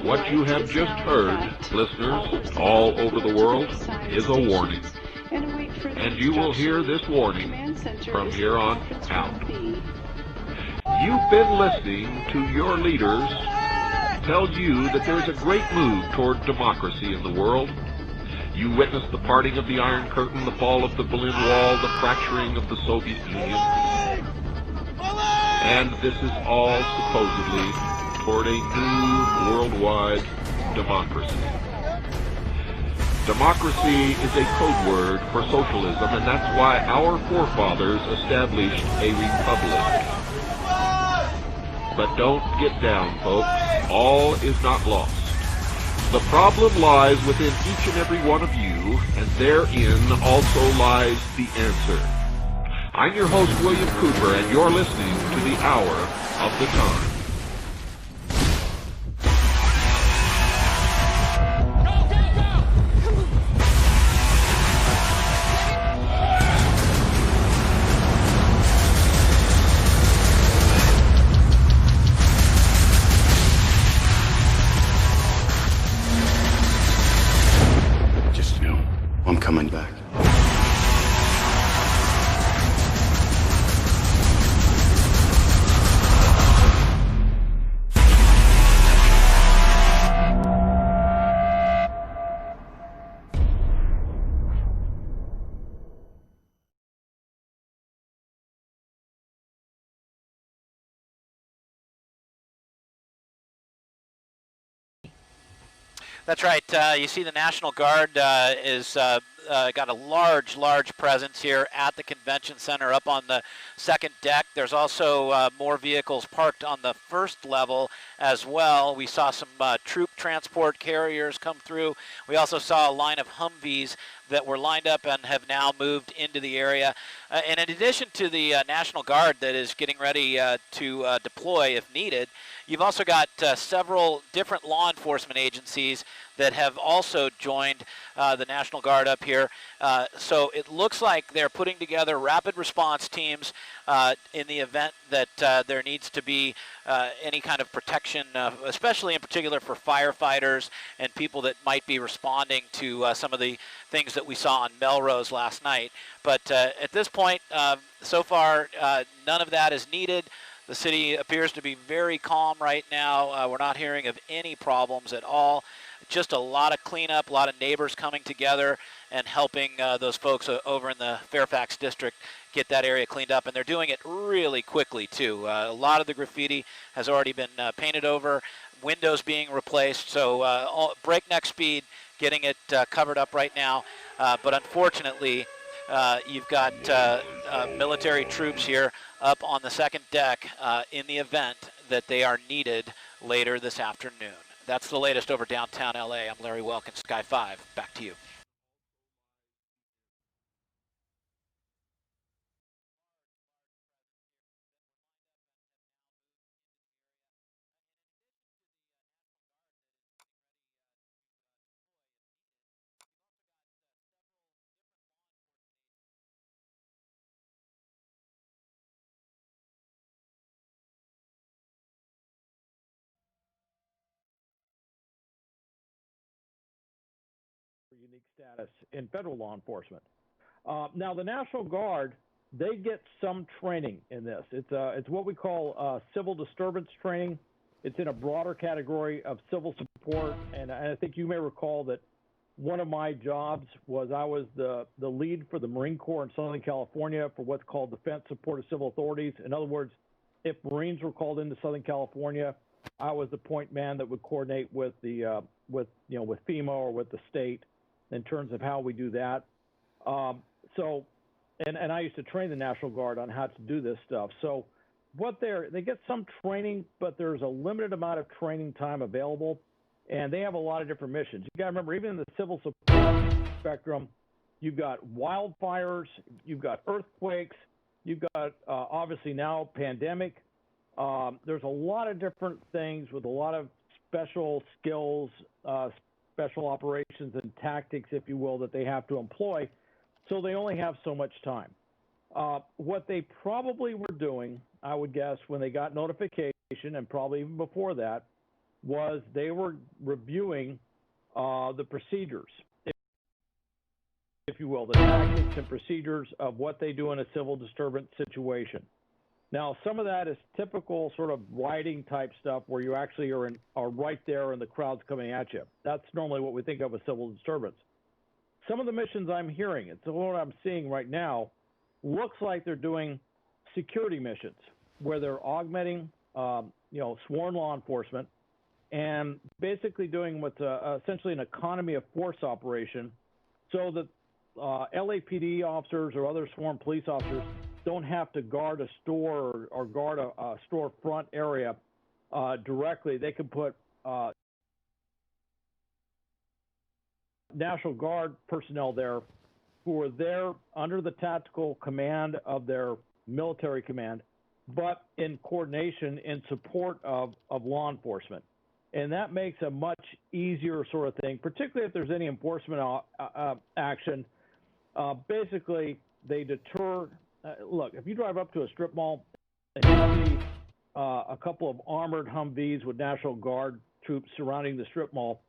What you have just heard, listeners all over the world, is a warning. And you will hear this warning from here on out. You've been listening to your leaders tell you that there's a great move toward democracy in the world. You witnessed the parting of the Iron Curtain, the fall of the Berlin Wall, the fracturing of the Soviet Union. And this is all supposedly toward a new worldwide democracy. Democracy is a code word for socialism, and that's why our forefathers established a republic. But don't get down, folks. All is not lost. The problem lies within each and every one of you, and therein also lies the answer. I'm your host, William Cooper, and you're listening to the Hour of the Time. I'm coming back. That's right. You see the National Guard is got a large presence here at the convention center up on the second deck. There's also more vehicles parked on the first level as well. We saw some troop transport carriers come through. We also saw a line of Humvees that were lined up and have now moved into the area. And in addition to the National Guard that is getting ready to deploy if needed, you've also got several different law enforcement agencies that have also joined the National Guard up here. So it looks like they're putting together rapid response teams in the event that there needs to be any kind of protection, especially in particular for firefighters and people that might be responding to some of the things that we saw on Melrose last night. But at this point, so far, none of that is needed. The city appears to be very calm right now. We're not hearing of any problems at all. Just a lot of cleanup, a lot of neighbors coming together and helping those folks over in the Fairfax district get that area cleaned up. And they're doing it really quickly, too. A lot of the graffiti has already been painted over, windows being replaced. So breakneck speed getting it covered up right now. But unfortunately, you've got military troops here up on the second deck in the event that they are needed later this afternoon. That's the latest over downtown LA. I'm Larry Welkin, Sky 5. Back to you. Unique status in federal law enforcement. Now, the National Guard, they get some training in this. It's what we call civil disturbance training. It's in a broader category of civil support, and I think you may recall that one of my jobs was I was the lead for the Marine Corps in Southern California for what's called Defense Support of Civil Authorities. In other words, if Marines were called into Southern California, I was the point man that would coordinate with the with FEMA or with the state in terms of how we do that. And I used to train the National Guard on how to do this stuff. So they get some training, but there's a limited amount of training time available, and they have a lot of different missions. You got to remember, even in the civil support spectrum, you've got wildfires, you've got earthquakes, you've got obviously now pandemic. There's a lot of different things with a lot of special skills, special operations and tactics, if you will, that they have to employ. So they only have so much time. What they probably were doing, I would guess, when they got notification, and probably even before that, was they were reviewing the procedures, if you will, the tactics and procedures of what they do in a civil disturbance situation. Now, some of that is typical sort of rioting type stuff where you actually are right there and the crowd's coming at you. That's normally what we think of as civil disturbance. Some of the missions I'm hearing, it's what I'm seeing right now, looks like they're doing security missions where they're augmenting, sworn law enforcement and basically doing what's essentially an economy of force operation so that LAPD officers or other sworn police officers don't have to guard a store or guard a storefront area directly. They can put National Guard personnel there who are there under the tactical command of their military command, but in coordination in support of law enforcement. And that makes a much easier sort of thing, particularly if there's any enforcement action. Basically, they deter. Look, if you drive up to a strip mall and you see a couple of armored Humvees with National Guard troops surrounding the strip mall,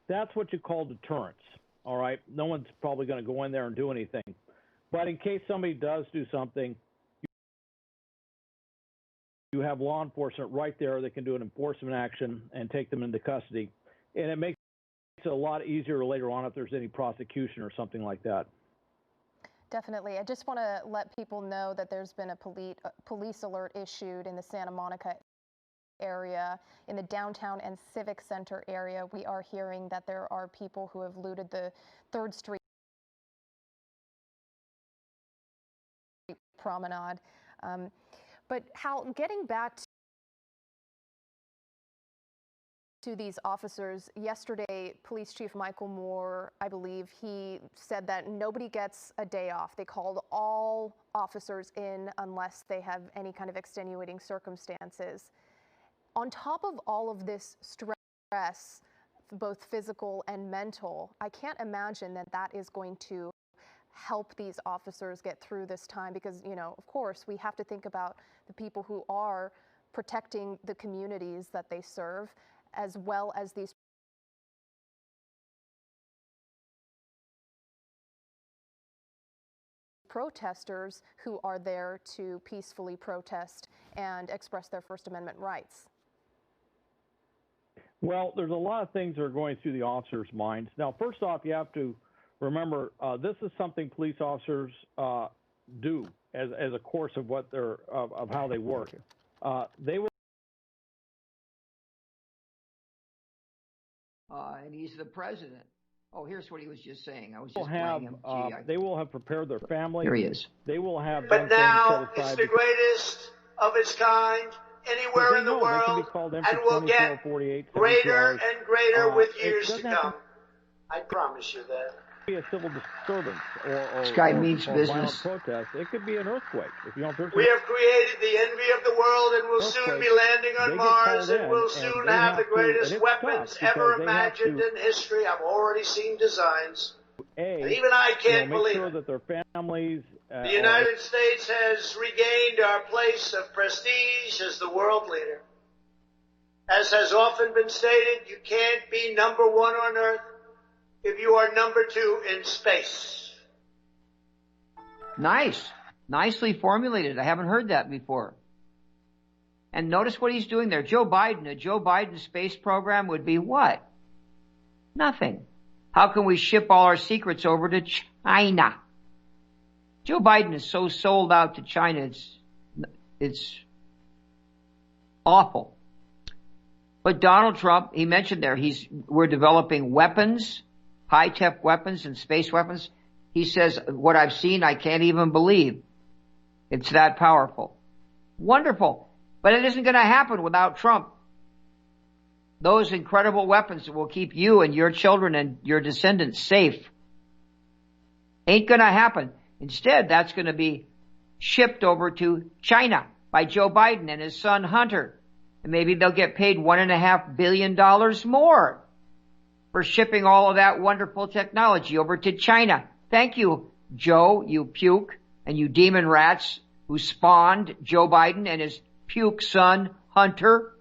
that's what you call deterrence, all right? No one's probably going to go in there and do anything. But in case somebody does do something, you have law enforcement right there that can do an enforcement action and take them into custody. And it makes it a lot easier later on if there's any prosecution or something like that. Definitely. I just want to let people know that there's been a police alert issued in the Santa Monica area, in the downtown and Civic Center area. We are hearing that there are people who have looted the 3rd Street promenade. But Hal, getting back to these officers, yesterday, Police Chief Michael Moore, I believe, he said that nobody gets a day off. They called all officers in unless they have any kind of extenuating circumstances. On top of all of this stress, both physical and mental, I can't imagine that that is going to help these officers get through this time because, of course, we have to think about the people who are protecting the communities that they serve, as well as these protesters who are there to peacefully protest and express their First Amendment rights. Well, there's a lot of things that are going through the officers' minds. Now, first off, you have to remember this is something police officers do as a course of what of how they work. They will. And he's the president. Oh, here's what he was just saying. I was just playing him. They will have prepared their family. Here he is. They will have. But now it's the greatest of its kind anywhere in the world, and will get greater and greater with years to come. I promise you that. Be a civil disturbance or this guy means business. Protest. It could be an earthquake. If you don't. We have created the envy of the world, and will soon be landing on Mars, and will soon have the greatest weapons ever imagined in history. I've already seen designs, and even I can't believe it. That their families. The United States has regained our place of prestige as the world leader. As has often been stated, you can't be number 1 on Earth if you are number 2 in space. Nice. Nicely formulated. I haven't heard that before. And notice what he's doing there. A Joe Biden space program would be what? Nothing. How can we ship all our secrets over to China? Joe Biden is so sold out to China, it's awful. But Donald Trump, he mentioned there, we're developing weapons, high-tech weapons and space weapons. He says, what I've seen, I can't even believe. It's that powerful. Wonderful. But it isn't going to happen without Trump. Those incredible weapons that will keep you and your children and your descendants safe ain't going to happen. Instead, that's going to be shipped over to China by Joe Biden and his son Hunter. And maybe they'll get paid $1.5 billion more for shipping all of that wonderful technology over to China. Thank you, Joe, you puke, and you demon rats who spawned Joe Biden and his puke son Hunter.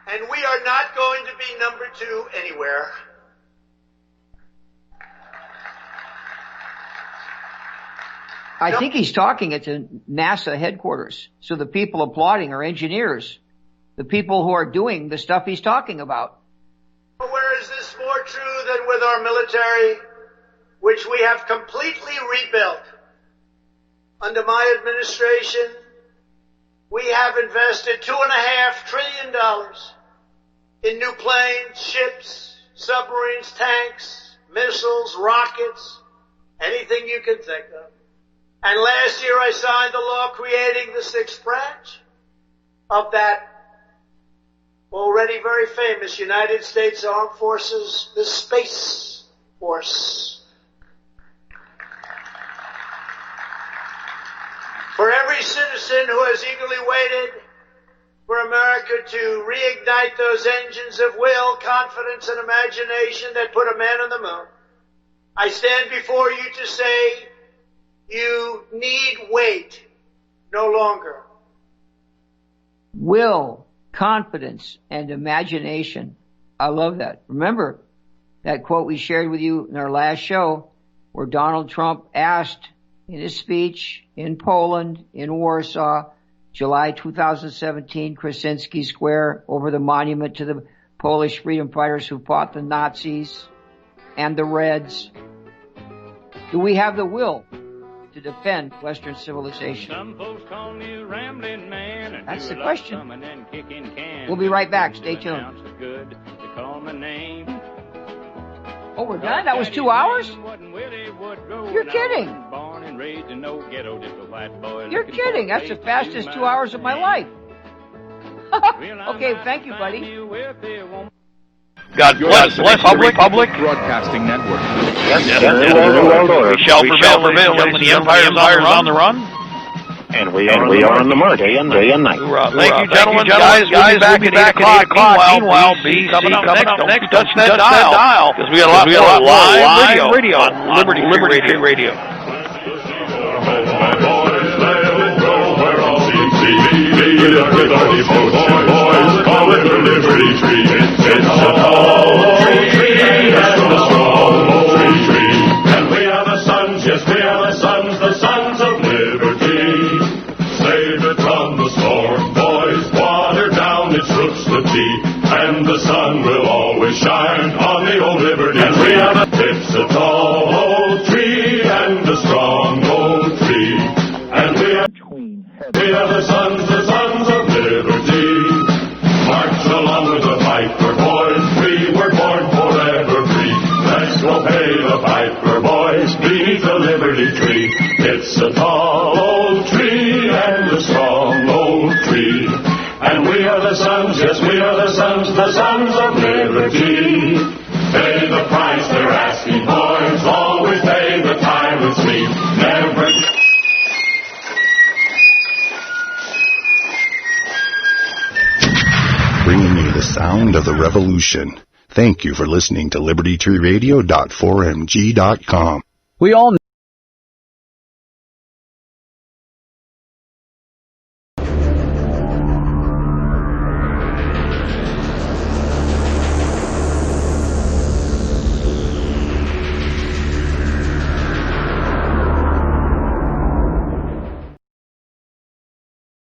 And we are not going to be number 2 anywhere. I think he's talking at the NASA headquarters. So the people applauding are engineers, the people who are doing the stuff he's talking about. Where is this more true than with our military, which we have completely rebuilt? Under my administration, we have invested $2.5 trillion in new planes, ships, submarines, tanks, missiles, rockets, anything you can think of. And last year I signed the law creating the 6th branch of that already very famous United States Armed Forces, the Space Force. For every citizen who has eagerly waited for America to reignite those engines of will, confidence, and imagination that put a man on the moon, I stand before you to say, you need wait no longer. Will, confidence, and imagination. I love that. Remember that quote we shared with you in our last show where Donald Trump asked in his speech in Poland, in Warsaw, July 2017, Krasinski Square, over the monument to the Polish freedom fighters who fought the Nazis and the Reds. Do we have the will to defend Western civilization? Some folks call me a rambling man, and that's the question. We'll We'll be right back. Stay tuned. Oh, we're done? That was 2 hours? You're kidding. You're kidding. That's the fastest 2 hours of my life. Okay, thank you, buddy. God bless the Republic Broadcasting Network. Yes, we shall prevail when the empire is on the run. And we are on the march day and night. Thank you, gentlemen. Guys, we'll be back at 8 o'clock. Meanwhile, BC coming up next. Don't touch that dial. Because we got a lot live radio on Liberty Radio. It's a tall tree and a strong tree. And we are the sons, yes, we are the sons of liberty. Save it from the storm, boys, water down its roots the tea. And the sun will always shine on the old liberty. And we are it's a tall old tree and a strong old tree. And we are the sons of liberty. March along with the piper, boys, we were born forever free. Let's go pay the piper, boys, beneath the liberty tree. It's a tall old tree and a strong old tree. And we are the sons, yes, we are the sons of liberty. Pay the price they're asking, boys, always pay the tyrant's fee. Never bringing you the sound of the revolution. Thank you for listening to LibertyTreeRadio.4mg.com. We all